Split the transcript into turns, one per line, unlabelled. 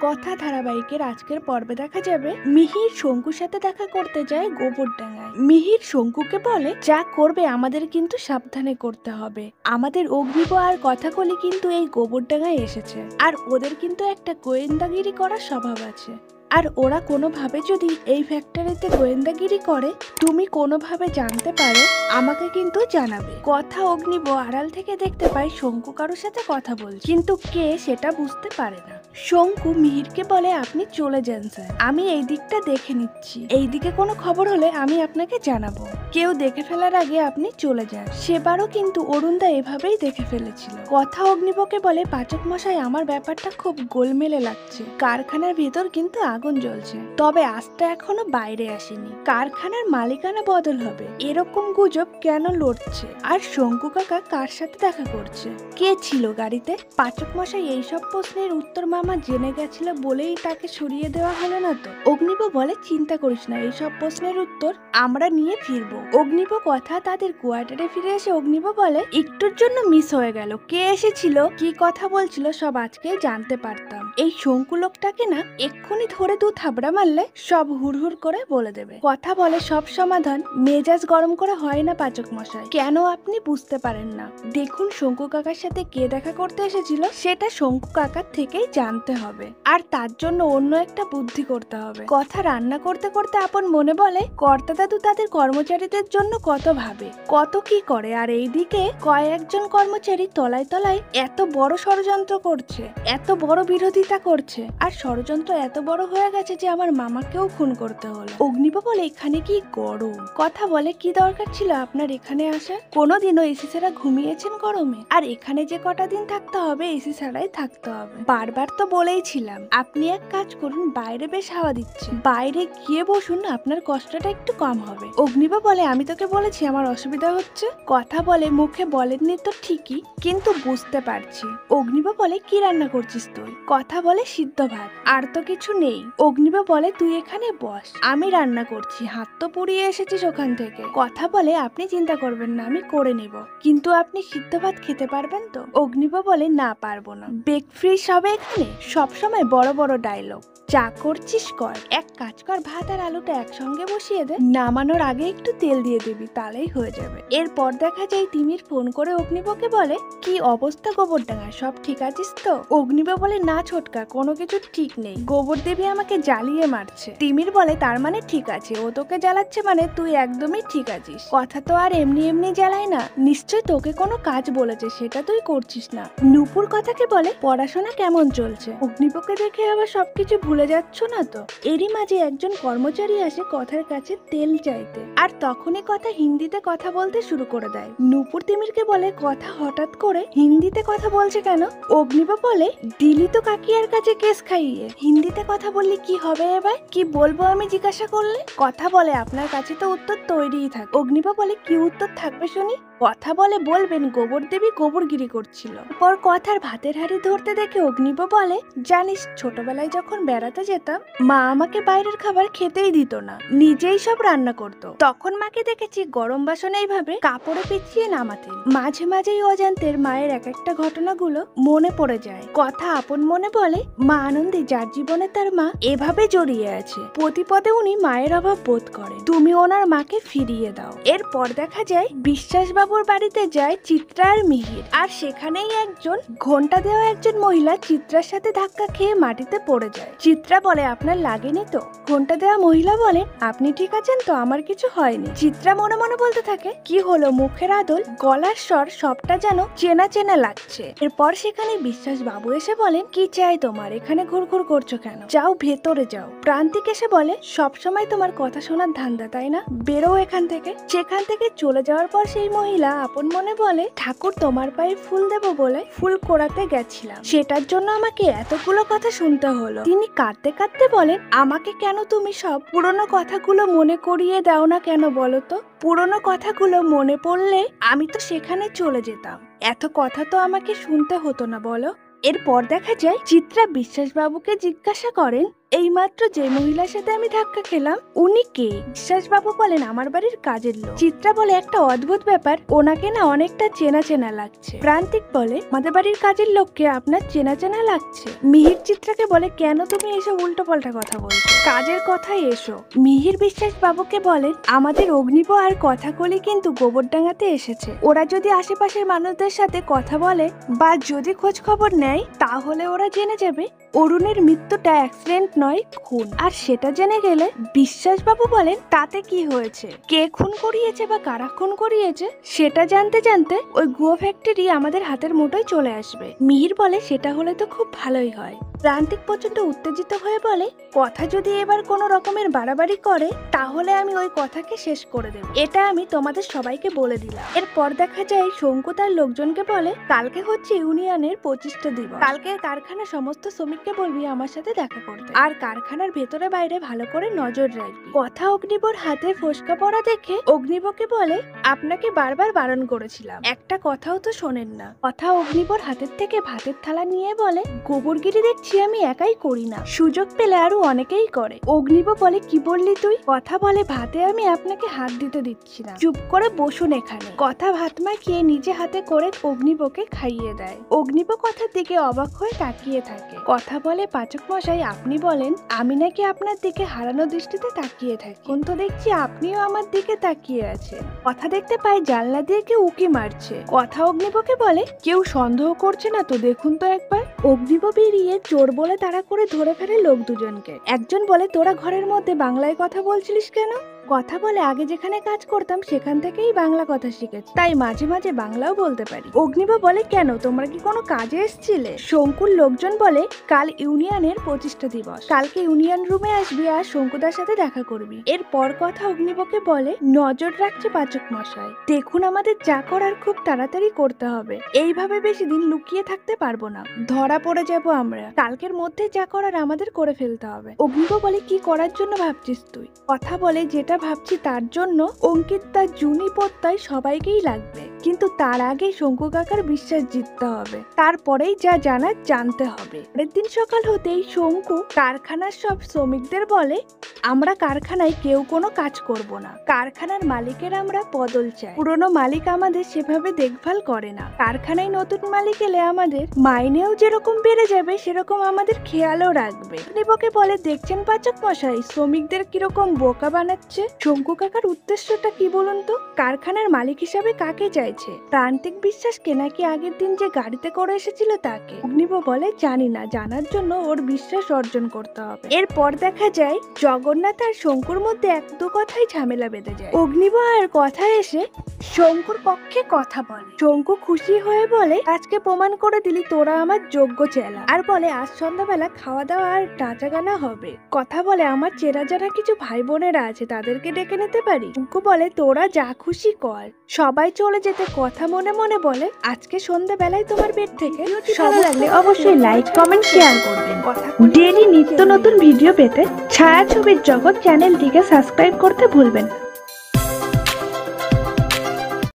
কথা ধারাবাহিকের আজকের পর্বে দেখা যাবে মিহির শঙ্কুর সাথে দেখা করতে যায় গোবরডাঙ্গায়। মিহির শঙ্কুকে বলে, যা করবে আমাদের কিন্তু সাবধানে করতে হবে। আমাদের অগ্নিব আর কথাকলি কিন্তু এই গোবরডাঙ্গায় এসেছে, আর ওদের কিন্তু একটা গোয়েন্দাগিরি করার স্বভাব আছে। আর ওরা কোনোভাবে যদি এই ফ্যাক্টরিতে গোয়েন্দাগিরি করে, তুমি কোনোভাবে জানতে পারো, আমাকে কিন্তু জানাবে। কথা অগ্নিব আড়াল থেকে দেখতে পায় শঙ্কু কারোর সাথে কথা বলছে, কিন্তু কে সেটা বুঝতে পারে না। শঙ্কু মিহিরকে বলে, আপনি চলে যান স্যার, আমি এই দিকটা দেখে নিচ্ছি, এই দিকে কোনো খবর হলে আমি আপনাকে জানাবো। কেউ দেখে ফেলার আগে আপনি চলে যান। সেবারও কিন্তু অরুণদা এভাবেই দেখে ফেলেছিল। কথা অগ্নিবকে বলে, পাচক মশাই, আমার ব্যাপারটা খুব গোলমেলে লাগছে। কারখানার ভেতর কিন্তু আগুন জ্বলছে, তবে আজটা এখনো বাইরে আসেনি। কারখানার মালিকানা বদল হবে এরকম গুজব কেন লড়ছে? আর শঙ্কু কাকা কার সাথে দেখা করছে? কে ছিল গাড়িতে? পাচক মশাই, এইসব প্রশ্নের উত্তর মামা জেনে গেছিল বলেই তাকে সরিয়ে দেওয়া হলো না তো? অগ্নিব বলে, চিন্তা করিস না, এইসব প্রশ্নের উত্তর আমরা নিয়ে ফিরবো। অগ্নিব কথা তাদের কোয়ার্টারে ফিরে এসে অগ্নিব বলে, একটুর জন্য মিস হয়ে গেল, কে এসেছিল, কি কথা বলছিল, সব আজকে জানতে পারতাম। এই শঙ্কু লোকটাকে না এক্ষুনি ধরে দু থাবড়া মারলে সব হুড়হুড় করে বলে দেবে। কথা বলে, সব সমাধান মেজাজ গরম করে হয় না পাচক মশাই। কেন আপনি বুঝতে পারেন না? দেখুন, শঙ্কু কাকার সাথে কে দেখা করতে এসেছিল সেটা শঙ্কু কাকার থেকেই জানতে হবে, আর তার জন্য অন্য একটা বুদ্ধি করতে হবে। কথা রান্না করতে করতে আপন মনে বলে, কর্তা দাদু তাদের কর্মচারীদের জন্য কত ভাবে, কত কি করে, আর এইদিকে কয়েকজন কর্মচারী তলায় তলায় এত বড় ষড়যন্ত্র করছে, এত বড় বিরোধিতা করছে, আর ষড়যন্ত্র এত বড় হয়ে গেছে যে আমার মামাকেও খুন করতে হলো। অগ্নিব বলে, এখানে কি গরম। কথা বলে, কি দরকার ছিল আপনার এখানে আসার? কোনোদিনও এসি ছাড়া ঘুমিয়েছেন গরমে? আর এখানে যে কটা দিন থাকতে হবে এসি ছাড়াই থাকতে হবে। বারবার তো বলেইছিলাম, আপনি এক কাজ করুন, বাইরে বেশ হাওয়া দিচ্ছে, বাইরে গিয়ে বসুন, আপনার কষ্টটা একটু কম হবে। অগ্নিব বলে, আমি তোকে বলেছি আমার অসুবিধা হচ্ছে। কথা বলে, মুখে বলেননি তো ঠিকই, কিন্তু বুঝতে পারছি। অগ্নিব বলে, কি রান্না করছিস তুই? কথা বলে, সিদ্ধ ভাত, আর তো কিছু নেই। অগ্নিব বলে, তুই এখানে বস, আমি রান্না করছি, হাত তো পুড়িয়ে এসেছিস ওখান থেকে। কথা বলে, আপনি চিন্তা করবেন না, আমি করে নেব, কিন্তু আপনি সিদ্ধ ভাত খেতে পারবেন তো? অগ্নিব বলে, না পারবো না। বেক ফ্রিজ হবে এখানে, সবসময় বড় বড় ডায়লগ। যা করছিস কর, এক কাজ কর, ভাত আর আলুটা একসঙ্গে বসিয়ে দে, নামানোর আগে একটু তেল দিয়ে দিবি, তাহলেই হয়ে যাবে। এরপর দেখা যায় তিমির ফোন করে অগ্নিবকে বলে, কি অবস্থা গোবরডাঙ্গা, সব ঠিক আছিস তো? অগ্নিব বলে, না ছোটকা, কোনো কিছু ঠিক নেই, গোবর দেবী আমাকে জ্বালিয়ে মারছে। তিমির বলে, তার মানে ঠিক আছে, ও তোকে জ্বালাচ্ছে মানে তুই একদমই ঠিক আছিস। কথা তো আর এমনি এমনি জ্বালায় না, নিশ্চয় তোকে কোনো কাজ বলেছে, সেটা তুই করছিস না। নূপুর কথাকে বলে, পড়াশোনা কেমন চলছে? অগ্নিবকে দেখে আবার সবকিছু ভুলে যাচ্ছ না তো? এরই মাঝে একজন কর্মচারী আসে কথার কাছে তেল চাইতে, আর তখনই কথা হিন্দিতে কথা বলতে শুরু করে দেয়। নূপুর তিমিরকে বলে, কথা হঠাৎ করে হিন্দিতে কথা বলছে কেন? অগ্নিব বলে, দিলি তো কাকিয়ার কাছে কেস খাইয়ে, হিন্দিতে কথা বললি কি হবে এবার? কি বলবো আমি জিজ্ঞাসা করলে? কথা বলে, আপনার কাছে তো উত্তর তৈরিই থাকে। অগ্নিব বলে, কি উত্তর থাকবে শুনি? কথা বলে, বলবেন গোবর দেবী গোবরগিরি করছিল। পর কথার ভাতের হাড়ি ধরতে দেখে অগ্নিব বলে, জানিস, ছোটবেলায় যখন বেড়াতে যেতাম, মা আমাকে বাইরের খাবার খেতেই দিত না, নিজেই সব রান্না করত। তখন মাকে দেখেছি গরম বাসন এইভাবে কাপড়ে পেঁচিয়ে নামাতেন। মাঝে মাঝেই অজান্তের মায়ের এক একটা ঘটনাগুলো মনে পড়ে যায়। কথা আপন মনে বলে, মা আনন্দে যার জীবনে তার মা এভাবে জড়িয়ে আছে, প্রতিপদে উনি মায়ের অভাব বোধ করেন, তুমি ওনার মাকে ফিরিয়ে দাও। এরপর দেখা যায় বিশ্বাস বাবুর বাড়িতে যায় চিত্রা আর মিহির, আর সেখানেই একজন ঘন্টা দেওয়া একজন মহিলা চিত্রার সাথে ধাক্কা খেয়ে মাটিতে পড়ে যায়। চিত্রা বলে, আপনার লাগেনি তো? ঘন্টা দেওয়া মহিলা বলে, আপনি ঠিক আছেন তো, আমার কিছু হয়নি। চিত্রা মনে মনে বলতে থাকে, কি হলো, মুখের আদল, গলার স্বর, সবটা যেন চেনা চেনা লাগছে। এরপর সেখানে বিশ্বাস বাবু এসে বলেন, কি চাই তোমার, এখানে ঘুরঘুর করছো কেন, যাও ভেতরে যাও। প্রান্তিক এসে বলে, সবসময় তোমার কথা শোনার ধান্দা তাই না, বেরো এখান থেকে। সেখান থেকে চলে যাওয়ার পর সেই মহিলা আপন মনে বলে, ঠাকুর তোমার পায়ে ফুল দেব বলে ফুল কোড়াতে গেছিলাম, সেটার জন্য আমাকে এতগুলো কথা শুনতে হলো। তিনি কাঁদতে কাঁদতে বলেন, আমাকে কেন তুমি সব পুরনো কথাগুলো মনে করিয়ে দাও না কেন বলো তো? পুরনো কথাগুলো মনে পড়লে আমি তো সেখানে চলে যেতাম, এত কথা তো আমাকে শুনতে হতো না বলো। এরপর দেখা যায় চিত্রা বিশ্বাস বাবুকে জিজ্ঞাসা করেন, এইমাত্র যে মহিলার সাথে আমি ধাক্কা খেলাম উনি কে? বিশ্বাস বাবু বলেন আমার বাড়ির কাজের লোক। চিত্রা বলে একটা অদ্ভুত ব্যাপার, ওনাকে না অনেকটা চেনা চেনা লাগছে। প্রান্তিক বলে আমাদের বাড়ির কাজের লোককে আপনার চেনা চেনা লাগছে। মিহির চিত্রাকে বলে কেন তুমি এসব উল্টো পাল্টা কথা বলছো, কাজের কথাই এসো। মিহির বিশ্বাস বাবুকে বলেন আমাদের অগ্নিব আর কথা কলি কিন্তু গোবরডাঙ্গাতে এসেছে। ওরা যদি আশেপাশের মানুষদের সাথে কথা বলে বা যদি খোঁজ খবর নেয় তাহলে ওরা জেনে যাবে অরুণের মৃত্যুটা অ্যাক্সিডেন্ট নয়, খুন। আর সেটা জেনে গেলে বিশ্বাস বাবু বলেন তাতে কি হয়েছে, কে খুন করিয়েছে বা কারা খুন করিয়েছে সেটা জানতে জানতে ওই গুয়ো ফ্যাক্টরি আমাদের হাতের মুঠোয় চলে আসবে। মিহির বলে সেটা হলে তো খুব ভালোই হয়। প্রান্তিক প্রচন্ড উত্তেজিত হয়ে বলে কথা যদি এবার কোনো রকমের বাড়াবাড়ি করে তাহলে আমি ওই কথাকে শেষ করে দেব, এটা আমি তোমাদের সবাইকে বলে দিলাম। এরপর দেখা যায় শঙ্কু তার লোকজনকে বলে কালকে হচ্ছে ইউনিয়নের 25টা দিবস, কালকে কারখানার সমস্ত শ্রমিককে বলবি আমার সাথে দেখা করতে, আর কারখানার ভেতরে বাইরে ভালো করে নজর রাখবি। কথা অগ্নিবর হাতে ফোসকা পড়া দেখে অগ্নিবকে বলে আপনাকে বারবার বারণ করেছিলাম, একটা কথাও তো শোনেন না। কথা অগ্নিবর হাতের থেকে ভাতের থালা নিয়ে বলে গোবরগিরি দেখছি আমি একাই করি না, সুযোগ পেলে আরো অনেকেই করে। অগ্নিব বলে কি বললি তুই? কথা বলে ভাতে আমি আপনাকে হাত দিতে দিচ্ছি না, চুপ করে বসুন এখানে। কথা ভাত মাখিয়ে নিজে হাতে করে অগ্নিবকে খাইয়ে দেয়। অগ্নিব কথার দিকে অবাক হয়ে তাকিয়ে থাকে। কথা বলে পাচক মশাই আপনি বলেন আমি নাকি আপনার দিকে হারানো দৃষ্টিতে তাকিয়ে থাকি, কিন্তু দেখছি আপনিও আমার দিকে তাকিয়ে আছেন। কথা দেখতে পায় জানলা দিয়ে কেউ উকি মারছে। কথা অগ্নিবকে বলে কেউ সন্দেহ করছে না তো, দেখুন তো একবার। অগ্নিব বেরিয়ে চোর বলে তাড়া করে ধরে ফেলে লোক দুজনকে। একজন বলে তোরা ঘরের মধ্যে বাংলায় কথা বলছিলিস কেন? কথা বলে আগে যেখানে কাজ করতাম সেখান থেকেই বাংলা কথা শিখেছি, তাই মাঝে মাঝে বাংলাও বলতে পারি। অগ্নিব বলে কেন তোমরা কি কোনো কাজে এসেছিলে? শঙ্কুর লোকজন বলে কাল ইউনিয়নের 25টা দিবস, কালকে ইউনিয়ন রুমে আসবি আর শঙ্কুদার সাথে দেখা করবি। এরপর কথা অগ্নিবকে বলে নজর রাখছে পাচক মশাই, দেখুন আমাদের যা করার খুব তাড়াতাড়ি করতে হবে, এইভাবে বেশি দিন লুকিয়ে থাকতে পারবো না, ধরা পড়ে যাব আমরা, কালকের মধ্যে যা করার আমাদের করে ফেলতে হবে। অগ্নিব বলে কি করার জন্য ভাবছিস তুই? কথা বলে যেটা ভাবছি তার জন্য অঙ্কিত তার জুনি প্রত্যয় সবাইকেই লাগবে, কিন্তু তার আগে শঙ্কু কাকার বিশ্বাস জিততে হবে, তারপরেই যা জানার জানতে হবে। পরের দিন সকাল হতেই শঙ্কু কারখানার সব শ্রমিকদের বলে আমরা কারখানায় কেউ কোনো কাজ করব না, কারখানার মালিকের আমরা বদল চাই, পুরনো মালিক আমাদের সেভাবে দেখভাল করে না, কারখানায় নতুন মালিক এলে আমাদের মাইনেও যেরকম বেড়ে যাবে সেরকম আমাদের খেয়ালও রাখবে। অগ্নিবকে বলে দেখছেন পাচক মশাই শ্রমিকদের কিরকম বোকা বানাচ্ছে। শঙ্কু কাকার উদ্দেশ্যটা কি বলুন তো? কারখানার মালিক হিসাবে কাকে চাইছে? প্রান্তিক বিশ্বাসকে নাকি আগের দিন যে গাড়িতে করে এসেছিল তাকে? অগ্নিব বলে জানি না, জানার জন্য ওর বিশ্বাস অর্জন করতে হবে। এরপর দেখা যায় জগন্নাথ আর শঙ্কুর মধ্যে এক দু কথাই ঝামেলা বেঁধে যায়। অগ্নিব আর কথা এসে শঙ্কুর পক্ষে কথা বলে। শঙ্কু খুশি হয়ে বলে আজকে প্রমাণ করে দিলি তোরা আমার যোগ্য চেলা, আর বলে আজ সন্ধ্যাবেলা খাওয়া দাওয়া আর নাচা গানা হবে। কথা বলে আমার চেনা জানা কিছু ভাই বোনেরা আছে তাদেরকে ডেকে নিতে পারি। শঙ্কু বলে তোরা যা খুশি কর। সবাই চলে যেতে কথা মনে মনে বলে আজকে সন্ধ্যাবেলায় তোমার বেড থেকে। ভালো লাগলে অবশ্যই লাইক কমেন্ট শেয়ার করবেন। ডেইলি নিত্য নতুন ভিডিও পেতে ছায়াছবির জগৎ চ্যানেলটিকে সাবস্ক্রাইব করতে ভুলবেন না।